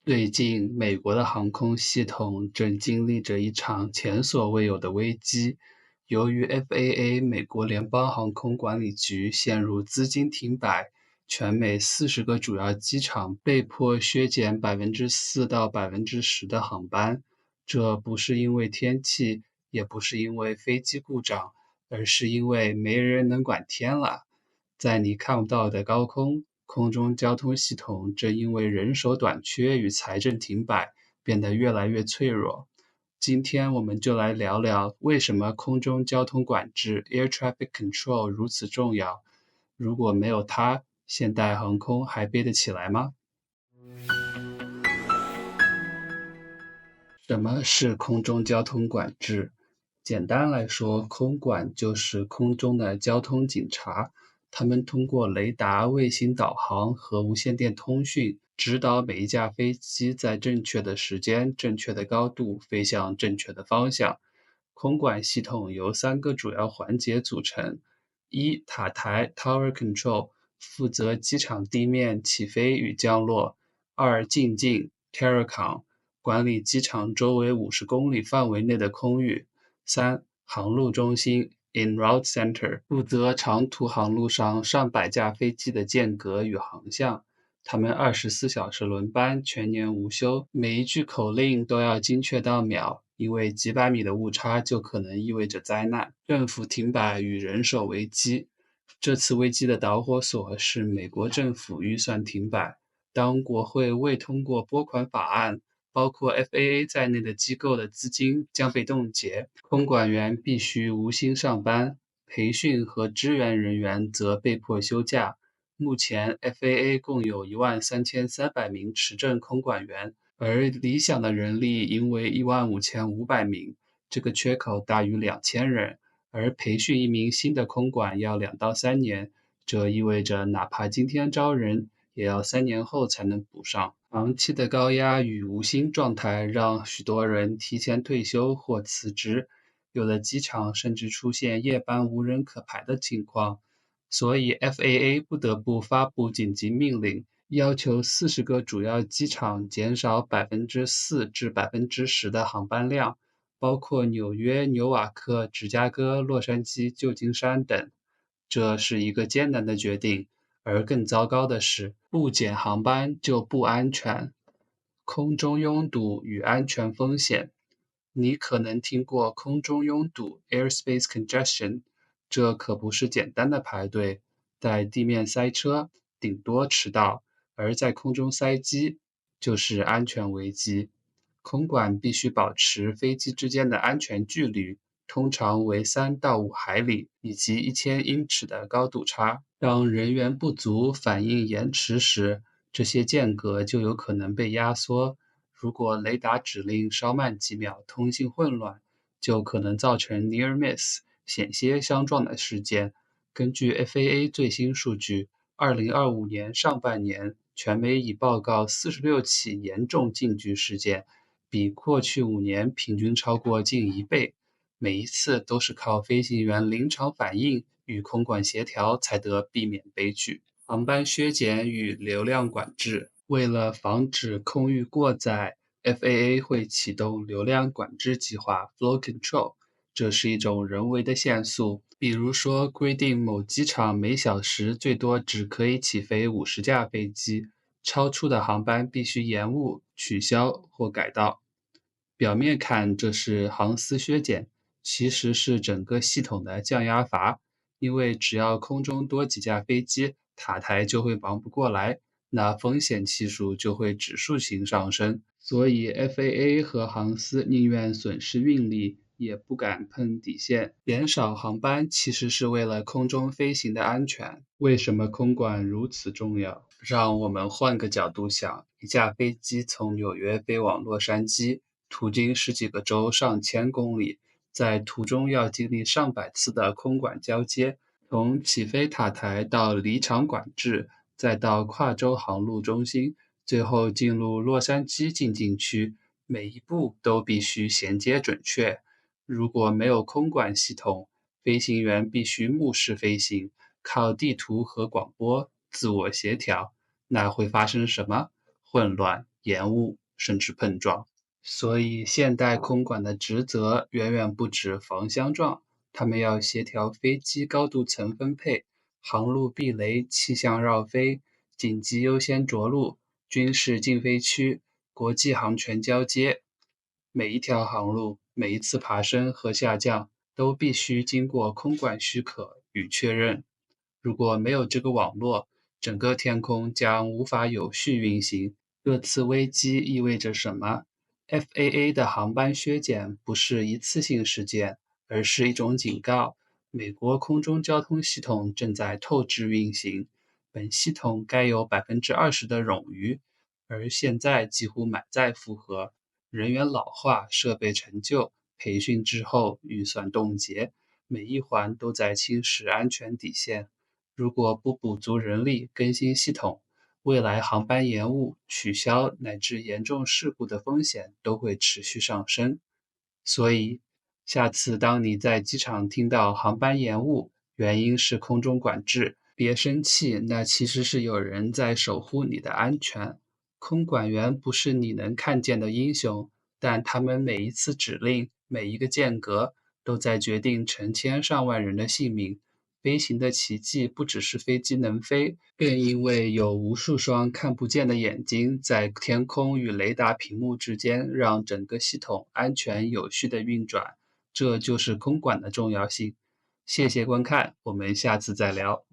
最近，美国的航空系统正经历着一场前所未有的危机。由于 FAA 美国联邦航空管理局陷入资金停摆，全美40个主要机场被迫削减4%到10%的航班。这不是因为天气，也不是因为飞机故障，而是因为没人能管天了。在你看不到的高空，空中交通系统正因为人手短缺与财政停摆，变得越来越脆弱。今天我们就来聊聊为什么空中交通管制 （Air Traffic Control） 如此重要。如果没有它，现代航空还背得起来吗？什么是空中交通管制？简单来说，空管就是空中的交通警察，他们通过雷达、卫星导航和无线电通讯，指导每一架飞机在正确的时间、正确的高度飞向正确的方向。空管系统由3个主要环节组成：一、塔台 （Tower Control） 负责机场地面起飞与降落；二、进境 （Terracon） 管理机场周围50公里范围内的空域；三、航路中心 （En Route Center） 负责长途航路上上百架飞机的间隔与航向。他们24小时轮班，全年无休，每一句口令都要精确到秒，因为几百米的误差就可能意味着灾难。政府停摆与人手危机，这次危机的导火索是美国政府预算停摆。当国会未通过拨款法案，包括 FAA 在内的机构的资金将被冻结，空管员必须无薪上班，培训和支援人员则被迫休假。目前 FAA 共有13300名持证空管员，而理想的人力应为15500名，这个缺口大于2000人，而培训一名新的空管要2到3年，这意味着哪怕今天招人，也要3年后才能补上。长期的高压与无薪状态让许多人提前退休或辞职，有的机场甚至出现夜班无人可排的情况。所以 FAA 不得不发布紧急命令，要求40个主要机场减少4%至10%的航班量，包括纽约、纽瓦克、芝加哥、洛杉矶、旧金山等。这是一个艰难的决定，而更糟糕的是，不减航班就不安全。空中拥堵与安全风险，你可能听过空中拥堵 （airspace congestion），这可不是简单的排队，在地面塞车，顶多迟到，而在空中塞机就是安全危机。空管必须保持飞机之间的安全距离，通常为3到5海里，以及1000英尺的高度差。当人员不足、反应延迟时，这些间隔就有可能被压缩。如果雷达指令稍慢几秒，通信混乱，就可能造成 near miss 险些相撞的事件。根据 FAA 最新数据，2025年上半年，全美已报告46起严重近距事件，比过去5年平均超过近1倍。每一次都是靠飞行员临场反应与空管协调才得避免悲剧。航班削减与流量管制，为了防止空域过载，FAA 会启动流量管制计划 （Flow Control）。这是一种人为的限速，比如说规定某机场每小时最多只可以起飞50架飞机，超出的航班必须延误、取消或改道。表面看这是航司削减，其实是整个系统的降压阀，因为只要空中多几架飞机，塔台就会忙不过来，那风险系数就会指数型上升。所以 FAA 和航司宁愿损失运力，也不敢碰底线。减少航班其实是为了空中飞行的安全。为什么空管如此重要？让我们换个角度想，一架飞机从纽约飞往洛杉矶，途经十几个州、上千公里，在途中要经历上百次的空管交接，从起飞塔台到离场管制，再到跨州航路中心，最后进入洛杉矶进境区，每一步都必须衔接准确。如果没有空管系统，飞行员必须目视飞行，靠地图和广播自我协调，那会发生什么？混乱、延误，甚至碰撞。所以，现代空管的职责远远不止防相撞，他们要协调飞机高度层分配、航路避雷、气象绕飞、紧急优先着陆、军事禁飞区、国际航权交接。每一条航路、每一次爬升和下降都必须经过空管许可与确认。如果没有这个网络，整个天空将无法有序运行。这次危机意味着什么？FAA 的航班削减不是一次性事件，而是一种警告。美国空中交通系统正在透支运行，本系统该有20%的冗余，而现在几乎满载负荷。人员老化、设备陈旧、培训滞后、预算冻结，每一环都在侵蚀安全底线。如果不补足人力更新系统，未来航班延误、取消乃至严重事故的风险都会持续上升。所以，下次当你在机场听到航班延误，原因是空中管制，别生气，那其实是有人在守护你的安全。空管员不是你能看见的英雄，但他们每一次指令、每一个间隔，都在决定成千上万人的性命。飞行的奇迹不只是飞机能飞，更因为有无数双看不见的眼睛在天空与雷达屏幕之间，让整个系统安全有序地运转。这就是空管的重要性。谢谢观看，我们下次再聊。